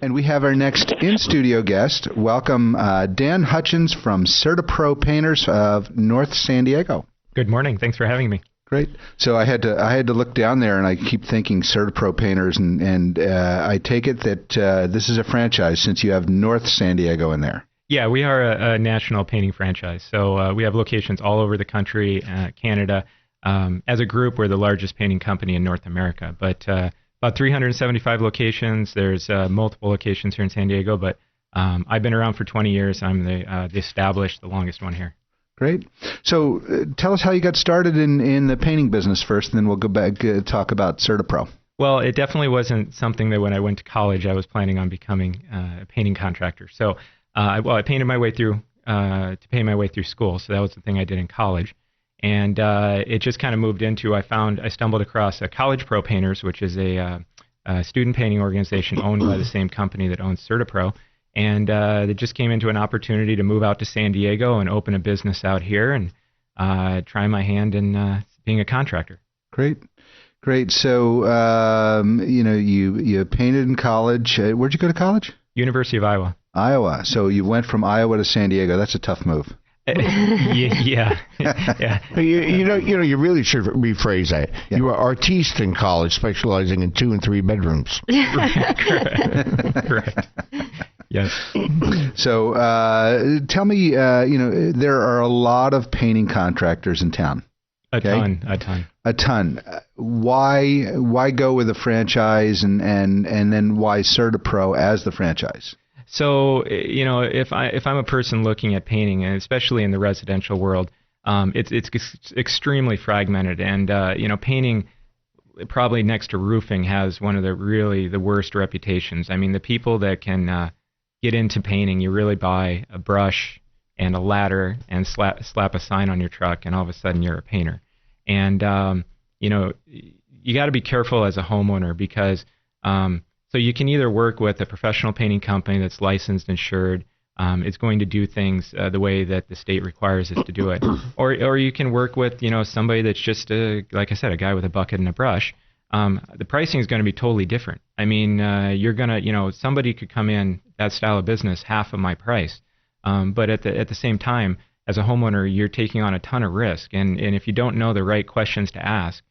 And we have our next in-studio guest. Welcome, Dan Hutchins from CertaPro Painters of North San Diego. Good morning. Thanks for having me. Great. So I had to look down there, and I keep thinking CertaPro Painters, and I take it that this is a franchise since you have North San Diego in there. Yeah, we are a national painting franchise. So we have locations all over the country, Canada. As a group, we're the largest painting company in North America. But about 375 locations. There's multiple locations here in San Diego, but I've been around for 20 years. I'm the established, the longest one here. Great. So tell us how you got started in the painting business first, and then we'll go back talk about CertaPro. Well, it definitely wasn't something that when I went to college I was planning on becoming a painting contractor. So, I painted my way through to pay my way through school. So that was the thing I did in college, and it just kind of moved into. I stumbled across CertaPro Painters, which is a student painting organization owned by the same company that owns CertaPro. And it just came into an opportunity to move out to San Diego and open a business out here and try my hand in being a contractor. Great. So, you painted in college. Where'd you go to college? University of Iowa. Iowa. So you went from Iowa to San Diego. That's a tough move. Yeah. You really should rephrase that. Yeah. You were artiste in college, specializing in 2 and 3 bedrooms. Correct. Yes. So tell me, there are a lot of painting contractors in town. A ton. Why go with a franchise, and then why CertaPro as the franchise? So, if I'm a person looking at painting, and especially in the residential world, it's extremely fragmented, and painting, probably next to roofing, has one of the worst reputations. I mean, the people that can get into painting, you really buy a brush and a ladder and slap a sign on your truck, and all of a sudden you're a painter. And you got to be careful as a homeowner, because so you can either work with a professional painting company that's licensed, insured, it's going to do things the way that the state requires us to do it, or you can work with somebody that's just like I said, a guy with a bucket and a brush. The pricing is going to be totally different. I mean, you're gonna somebody could come in that style of business half of my price, but at the same time, as a homeowner, you're taking on a ton of risk, and if you don't know the right questions to ask,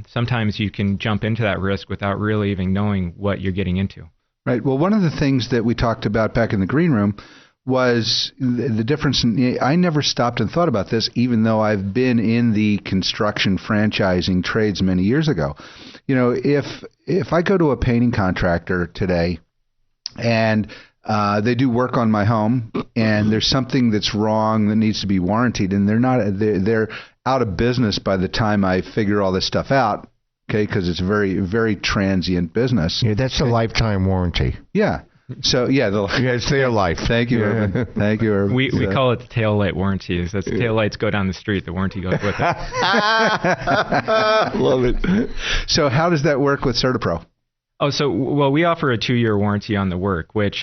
sometimes you can jump into that risk without really even knowing what you're getting into. Right. Well, one of the things that we talked about back in the green room was the difference in, I never stopped and thought about this, even though I've been in the construction franchising trades many years ago. If I go to a painting contractor today and they do work on my home, and there's something that's wrong that needs to be warranted, and they're out of business by the time I figure all this stuff out, okay, because it's a very, very transient business. Yeah, that's a lifetime warranty. Yeah. So, it's their life. Thank you, Urban. Thank you, Urban. We call it the taillight warranty. That's the taillights go down the street, the warranty goes with it. Love it. So how does that work with CertaPro? Oh, we offer a 2-year warranty on the work, which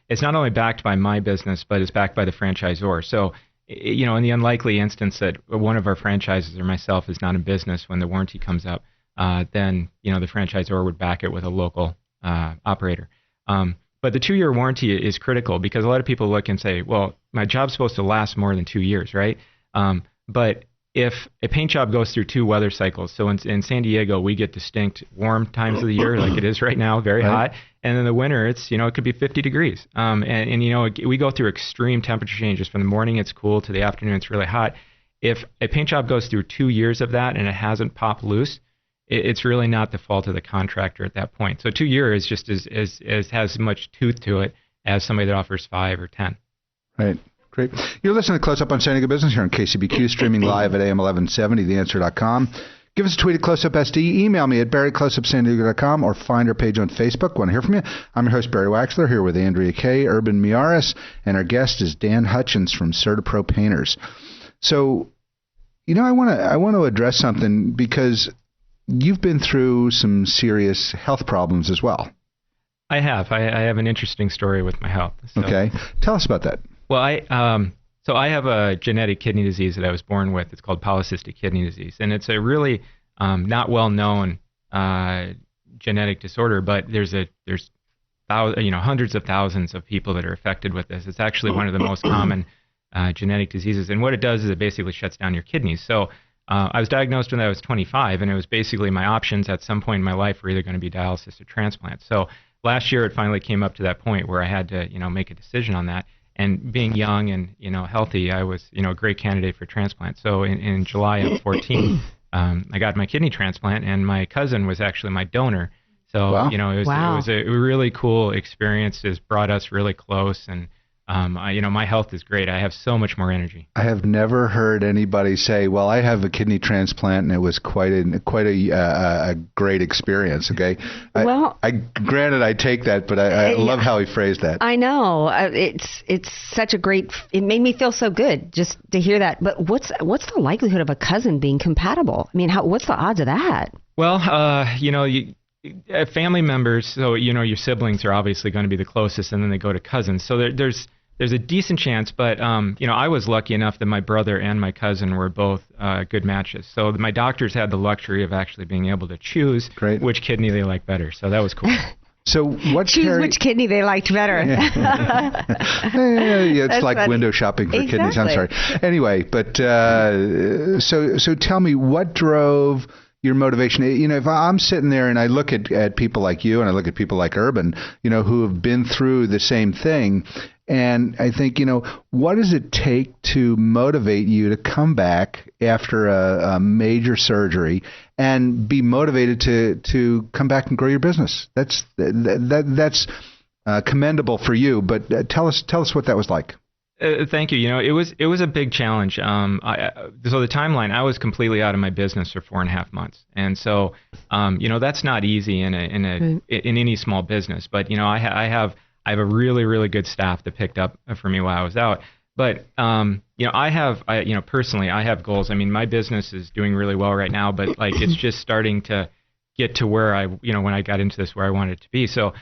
is not only backed by my business, but is backed by the franchisor. So, in the unlikely instance that one of our franchises or myself is not in business when the warranty comes up, then, the franchisor would back it with a local operator. But the 2-year warranty is critical, because a lot of people look and say, well, my job's supposed to last more than 2 years, right? But if a paint job goes through 2 weather cycles, so in San Diego, we get distinct warm times of the year, like it is right now, very hot. And in the winter, it's, it could be 50 degrees. We go through extreme temperature changes. From the morning, it's cool, to the afternoon, it's really hot. If a paint job goes through 2 years of that and it hasn't popped loose, it's really not the fault of the contractor at that point. So 2 years just has as much tooth to it as somebody that offers 5 or 10. Right. Great. You're listening to Close Up on San Diego Business here on KCBQ, streaming live at AM1170, theanswer.com. Give us a tweet at CloseUpSD. Email me at barry@closeupsandiego.com, or find our page on Facebook. Want to hear from you? I'm your host, Barry Waxler, here with Andrea Kay, Urban Miaris, and our guest is Dan Hutchins from CertaPro Painters. So, I want to address something, because you've been through some serious health problems as well. I have. I have an interesting story with my health. So. Okay. Tell us about that. Well, I have a genetic kidney disease that I was born with. It's called polycystic kidney disease, and it's a really not well known genetic disorder. But there's hundreds of thousands of people that are affected with this. It's actually one of the most common genetic diseases. And what it does is it basically shuts down your kidneys. So I was diagnosed when I was 25, and it was basically my options at some point in my life were either going to be dialysis or transplant. So last year it finally came up to that point where I had to, make a decision on that. And being young and, healthy, I was, a great candidate for transplant. So in July of 14, I got my kidney transplant, and my cousin was actually my donor. So, Wow. it was a really cool experience. It's brought us really close, and my health is great. I have so much more energy. I have never heard anybody say, "Well, I have a kidney transplant and it was quite a great experience." Okay, granted I take that, but I love how he phrased that. I know it's such a great. It made me feel so good just to hear that. But what's the likelihood of a cousin being compatible? I mean, what's the odds of that? Well, family members, so your siblings are obviously going to be the closest, and then they go to cousins. So there's a decent chance, but I was lucky enough that my brother and my cousin were both good matches. So my doctors had the luxury of actually being able to choose which kidney they like better. So that was cool. So choose which kidney they liked better. Yeah, it's like funny. Window shopping for kidneys. I'm sorry. Anyway, but so tell me, what drove your motivation? If I'm sitting there and I look at people like you and I look at people like Urban, who have been through the same thing, and I think, what does it take to motivate you to come back after a major surgery and be motivated to come back and grow your business? That's commendable for you, but tell us what that was like. Thank you. It was a big challenge. So the timeline, I was completely out of my business for 4.5 months, and so that's not easy in any small business. But I have a really, really good staff that picked up for me while I was out. But personally, I have goals. I mean, my business is doing really well right now, but it's just starting to get to where when I got into this, where I wanted it to be. So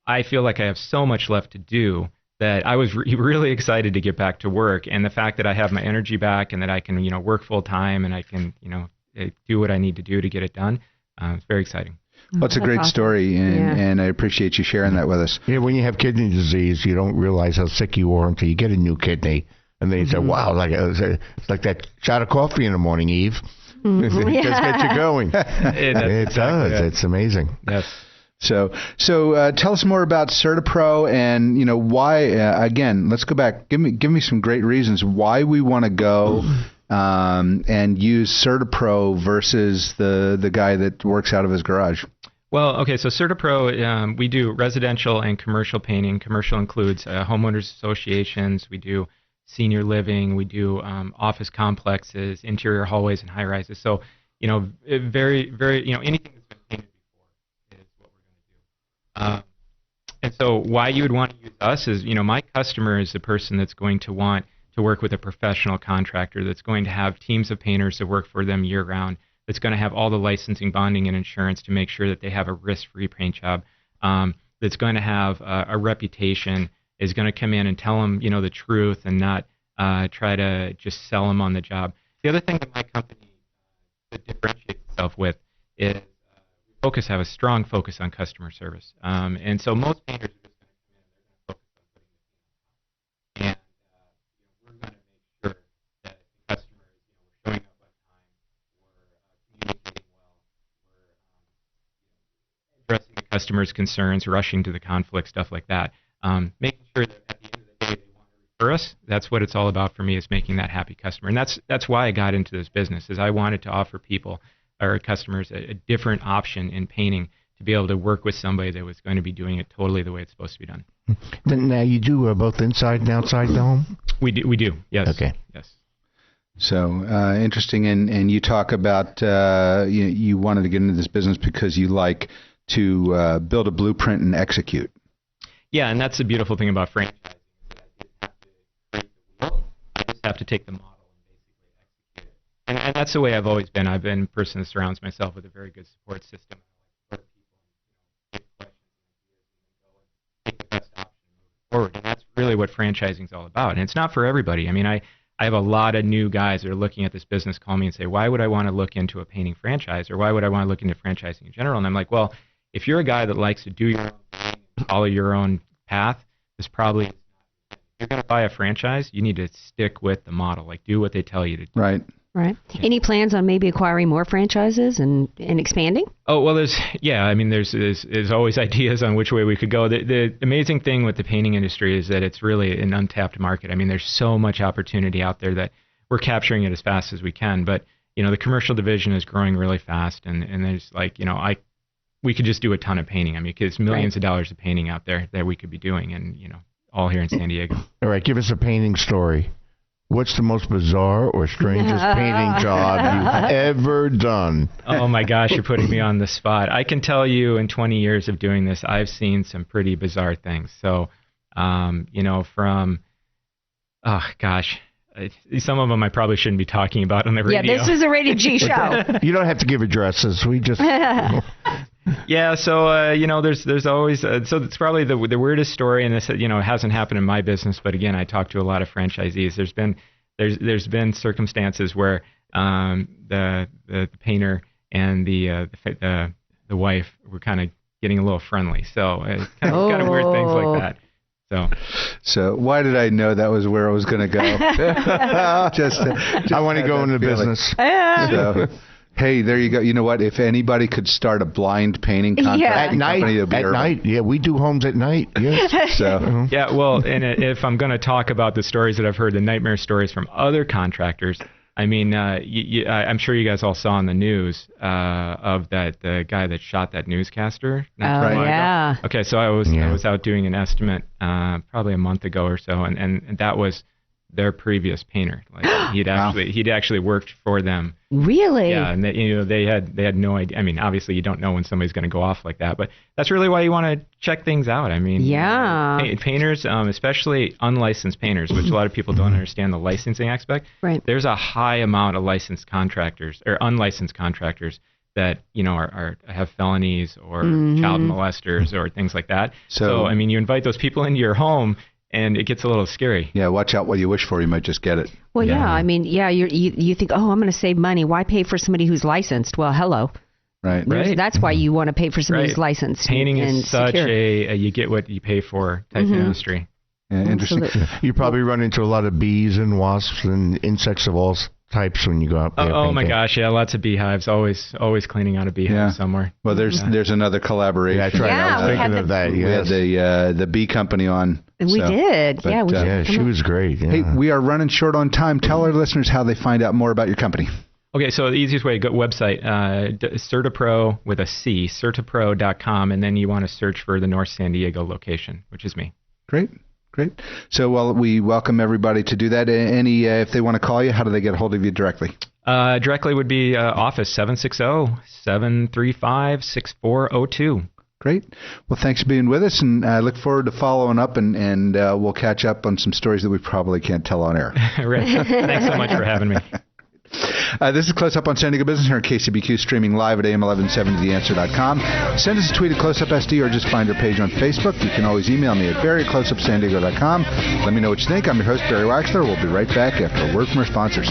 I feel like I have so much left to do that I was really excited to get back to work. And the fact that I have my energy back and that I can, work full time and I can, do what I need to do to get it done, it's very exciting. Well, it's a great story, and I appreciate you sharing that with us. Yeah, when you have kidney disease, you don't realize how sick you are until you get a new kidney. And then you say, wow, it's like that shot of coffee in the morning, Eve. It just gets you going. It does. Yeah. It's amazing. Yes. So tell us more about CertaPro and, why, again, let's go back. Give me some great reasons why we want to go and use CertaPro versus the guy that works out of his garage. Well, okay, so CertaPro, we do residential and commercial painting. Commercial includes homeowners associations. We do senior living. We do office complexes, interior hallways, and high rises. So, very, very, anything that's been painted before is what we're going to do. And so why you would want to use us is, my customer is the person that's going to want to work with a professional contractor that's going to have teams of painters that work for them year-round, that's going to have all the licensing, bonding, and insurance to make sure that they have a risk-free paint job, that's going to have a reputation, is going to come in and tell them, the truth and not try to just sell them on the job. The other thing that my company differentiates itself with is we have a strong focus on customer service. And so most painters are just going to come in and they're going to focus on putting the paint on. And we're going to make sure that the customers, we're showing up on time, we're communicating well, we're addressing the customer's concerns, rushing to the conflict, stuff like that. Making sure that at the end of the day they want to refer us. That's what it's all about for me, is making that happy customer. And that's why I got into this business, is I wanted to offer people or customers a different option in painting, to be able to work with somebody that was going to be doing it totally the way it's supposed to be done. Now you do both inside and outside the home? We do. Yes. Okay. Yes. So interesting, and you talk about you wanted to get into this business because you like to build a blueprint and execute. Yeah, and that's the beautiful thing about franchising. I just have to take the model and basically execute it. And that's the way I've always been. I've been a person that surrounds myself with a very good support system. Take the best option moving forward. And that's really what franchising is all about. And it's not for everybody. I mean, I have a lot of new guys that are looking at this business call me and say, why would I want to look into a painting franchise, or why would I want to look into franchising in general? And I'm like, well, if you're a guy that likes to do your own thing, follow your own path is probably, if you're going to buy a franchise, you need to stick with the model. Like, do what they tell you to do. Right. Right. Any plans on maybe acquiring more franchises and expanding? Oh, well, there's always ideas on which way we could go. The amazing thing with the painting industry is that it's really an untapped market. I mean, there's so much opportunity out there that we're capturing it as fast as we can. But, the commercial division is growing really fast. And there's we could just do a ton of painting. I mean, because millions of dollars of painting out there that we could be doing, and, all here in San Diego. All right, give us a painting story. What's the most bizarre or strangest painting job you've ever done? Oh, my gosh, you're putting me on the spot. I can tell you in 20 years of doing this, I've seen some pretty bizarre things. So, from, some of them I probably shouldn't be talking about on the radio. Yeah, this is a rated G show. You don't have to give addresses. We just... Yeah, so there's always so it's probably the weirdest story, and this hasn't happened in my business, but again, I talk to a lot of franchisees. There's been circumstances where the painter and the wife were kind of getting a little friendly, so it's kind of weird things like that. So why did I know that was where I was going to go? just I want to go into business. So, hey, there you go. You know what? If anybody could start a blind painting contracting company, it'd be at night. Yeah, we do homes at night. Yes. So yeah, well, and if I'm going to talk about the stories that I've heard, the nightmare stories from other contractors, I mean, I'm sure you guys all saw on the news of the guy that shot that newscaster. Yeah. Okay, so I was out doing an estimate probably a month ago or so, and that was their previous painter. Like he'd actually worked for them. Really? Yeah, and they had no idea. I mean, obviously you don't know when somebody's going to go off like that, but that's really why you want to check things out. I mean, painters, especially unlicensed painters, which a lot of people don't understand the licensing aspect. Right. There's a high amount of licensed contractors or unlicensed contractors that have felonies or child molesters or things like that. So I mean, you invite those people into your home, and it gets a little scary. Yeah, watch out what you wish for. You might just get it. Well, I mean, you think, I'm going to save money. Why pay for somebody who's licensed? Well, hello. Right. That's why you want to pay for somebody who's licensed. Painting and is such a you get what you pay for type of industry. Yeah, interesting. You probably run into a lot of bees and wasps and insects of all types when you go out there. Oh my gosh, yeah, lots of beehives. Always cleaning out a beehive somewhere. Well, there's another collaboration. Yeah, that's right. I was thinking of that. Yes. We had the bee company on. We did. She was great. Yeah. Hey, we are running short on time. Tell our listeners how they find out more about your company. Okay, so the easiest way to go website, CertaPro with a C, CertaPro.com, and then you want to search for the North San Diego location, which is me. Great. So, we welcome everybody to do that. If they want to call you, how do they get a hold of you directly? Directly would be office 760-735-6402. Great. Well, thanks for being with us, and I look forward to following up, and we'll catch up on some stories that we probably can't tell on air. Right. Thanks so much for having me. This is Close Up on San Diego Business here on KCBQ, streaming live at AM1170theanswer.com. Send us a tweet at CloseUpSD or just find our page on Facebook. You can always email me at barry@closeupsandiego.com. Let me know what you think. I'm your host, Barry Waxler. We'll be right back after a word from our sponsors.